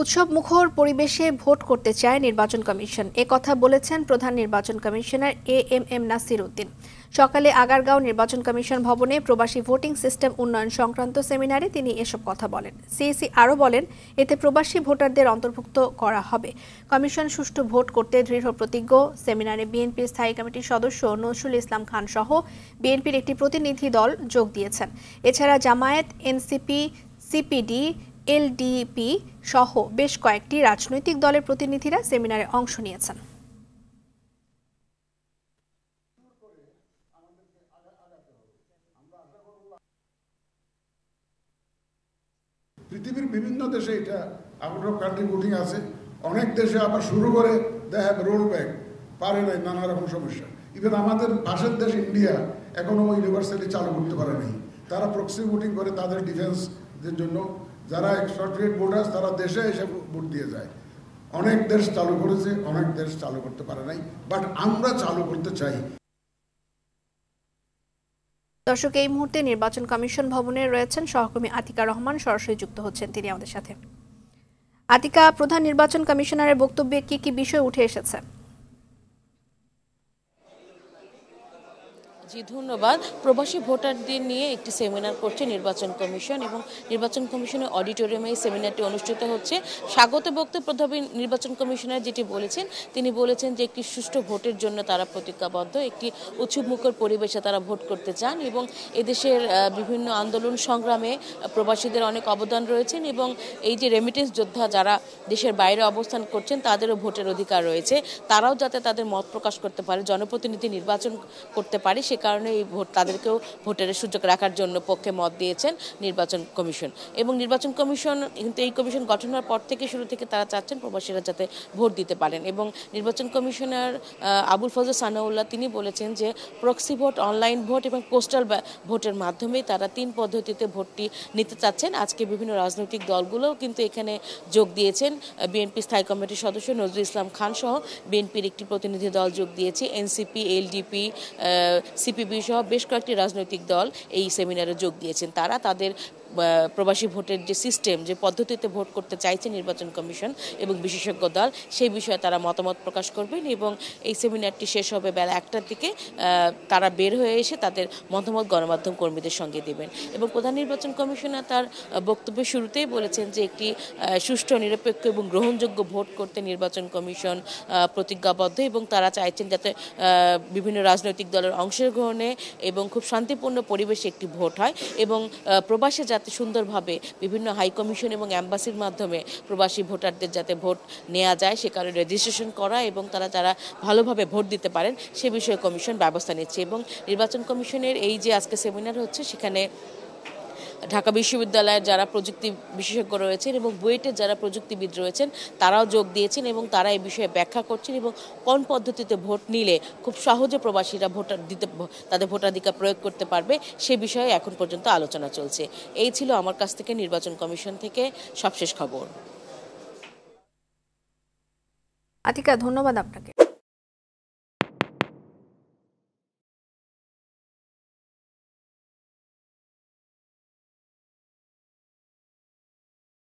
উৎসব মুখর পরিবেশে ভোট করতে চায় নির্বাচন কমিশন। কথা বলেছেন প্রধান নির্বাচন কমিশনার এএমএম নাসির উদ্দিন। সকালে আগারগাঁও নির্বাচন কমিশন ভবনে প্রবাসী ভোটিং সিস্টেম উন্নয়ন সংক্রান্ত সেমিনারে তিনি এসব কথা বলেন। সিইসি আরও বলেন, এতে প্রবাসী ভোটারদের অন্তর্ভুক্ত করা হবে। কমিশন সুষ্ঠু ভোট করতে দৃঢ় প্রতিজ্ঞ। সেমিনারে বিএনপির স্থায়ী কমিটির সদস্য নজরুল ইসলাম খান সহ বিএনপির একটি প্রতিনিধি দল যোগ দিয়েছেন। এছাড়া জামায়াত, এনসিপি, সিপিডি, এলডিপি সহ বেশ কয়েকটি রাজনৈতিক দলের প্রতিনিধিরা সেমিনারে অংশ নিয়েছেন। পৃথিবীর বিভিন্ন দেশে এটা আউট অফ কান্ট্রি ভোটিং আছে, অনেক দেশে আবার শুরু করে দে হ্যাভ রোল ব্যাক, পারে নাই, নানা রকম সমস্যা। ইভেন আমাদের পাশের দেশ ইন্ডিয়া এখনো ইউনিভার্সালি চালু করতে পারে নাই। তারা প্রক্সি ভোটিং করে তাদের ডিফেন্সের জন্য। যারা এক্সপাট্রিয়েট ভোটার্স তারা দেশে এসে ভোট দিয়ে যায়। অনেক দেশ চালু করেছে, অনেক দেশ চালু করতে পারে নাই, বাট আমরা চালু করতে চাই। দর্শক, এই মুহূর্তে নির্বাচন কমিশন ভবনে রয়েছেন সহকর্মী আতিকা রহমান, সরাসরি যুক্ত হচ্ছেন তিনি আমাদের সাথে। আতিকা, প্রধান নির্বাচন কমিশনারের বক্তব্যে কি কি বিষয় উঠে এসেছে? জি ধন্যবাদ। প্রবাসী ভোটারদের নিয়ে একটি সেমিনার করছে নির্বাচন কমিশন এবং নির্বাচন কমিশনের অডিটোরিয়ামে এই সেমিনারটি অনুষ্ঠিত হচ্ছে। স্বাগত বক্তব্যে প্রধান নির্বাচন কমিশনার যেটি বলেছেন, তিনি বলেছেন যে একটি সুষ্ঠু ভোটের জন্য তারা প্রতিজ্ঞাবদ্ধ, একটি উৎসবমুখর পরিবেশে তারা ভোট করতে চান এবং এদেশের বিভিন্ন আন্দোলন সংগ্রামে প্রবাসীদের অনেক অবদান রয়েছেন এবং এই যে রেমিটেন্স যোদ্ধা যারা দেশের বাইরে অবস্থান করছেন তাদেরও ভোটের অধিকার রয়েছে। তারাও যাতে তাদের মত প্রকাশ করতে পারে, জনপ্রতিনিধি নির্বাচন করতে পারে, কারণে এই ভোট তাদেরকেও ভোটের সুযোগ রাখার জন্য পক্ষে মত দিয়েছেন নির্বাচন কমিশন। এবং নির্বাচন কমিশন কিন্তু এই কমিশন গঠন হওয়ার পর থেকে শুরু থেকে তারা চাচ্ছেন প্রবাসীরা যাতে ভোট দিতে পারেন। এবং নির্বাচন কমিশনার আবুল ফজল সানাউল্লাহ তিনি বলেছেন যে প্রক্সি ভোট, অনলাইন ভোট এবং পোস্টাল ভোটের মাধ্যমে তারা 3 পদ্ধতিতে ভোটটি নিতে চাচ্ছেন। আজকে বিভিন্ন রাজনৈতিক দলগুলোও কিন্তু এখানে যোগ দিয়েছেন। বিএনপি স্থায়ী কমিটির সদস্য নজরুল ইসলাম খান সহ বিএনপির একটি প্রতিনিধি দল যোগ দিয়েছে। এনসিপি, এলডিপি, সিপিবি সহ বেশ কয়েকটি রাজনৈতিক দল এই সেমিনারে যোগ দিয়েছেন। তারা তাদের প্রবাসী ভোটের যে সিস্টেম, যে পদ্ধতিতে ভোট করতে চাইছে নির্বাচন কমিশন এবং বিশেষজ্ঞ দল, সেই বিষয়ে তারা মতামত প্রকাশ করবেন এবং এই সেমিনারটি শেষ হবে বেলা 1টার দিকে। তারা বের হয়ে এসে তাদের মতামত গণমাধ্যম কর্মীদের সঙ্গে দেবেন। এবং প্রধান নির্বাচন কমিশনার তার বক্তব্যের শুরুতেই বলেছেন যে একটি সুষ্ঠু, নিরপেক্ষ এবং গ্রহণযোগ্য ভোট করতে নির্বাচন কমিশন প্রতিজ্ঞাবদ্ধ এবং তারা চাইছেন যাতে বিভিন্ন রাজনৈতিক দলের অংশগ্রহণে এবং খুব শান্তিপূর্ণ পরিবেশে একটি ভোট হয় এবং প্রবাসে যাতে সুন্দরভাবে বিভিন্ন হাই কমিশন এবং অ্যাম্বাসির মাধ্যমে প্রবাসী ভোটারদের যাতে ভোট নেওয়া যায়, সে কারণে রেজিস্ট্রেশন করা এবং তারা যারা ভালোভাবে ভোট দিতে পারেন সে বিষয়ে কমিশন ব্যবস্থা নিচ্ছে। এবং নির্বাচন কমিশনের এই যে আজকে সেমিনার হচ্ছে, সেখানে ঢাকা বিশ্ববিদ্যালয়ের যারা প্রযুক্তি বিশেষজ্ঞ রয়েছেন এবং বুয়েটের যারা প্রযুক্তিবিদ রয়েছেন তারাও যোগ দিয়েছেন এবং তারা এই বিষয়ে ব্যাখ্যা করছেন এবং কোন পদ্ধতিতে ভোট নিলে খুব সহজে প্রবাসীরা তাদের ভোটাধিকার প্রয়োগ করতে পারবে সে বিষয়ে এখন পর্যন্ত আলোচনা চলছে। এই ছিল আমার কাছ থেকে নির্বাচন কমিশন থেকে সবশেষ খবর। আতিকা, ধন্যবাদ আপনাকে।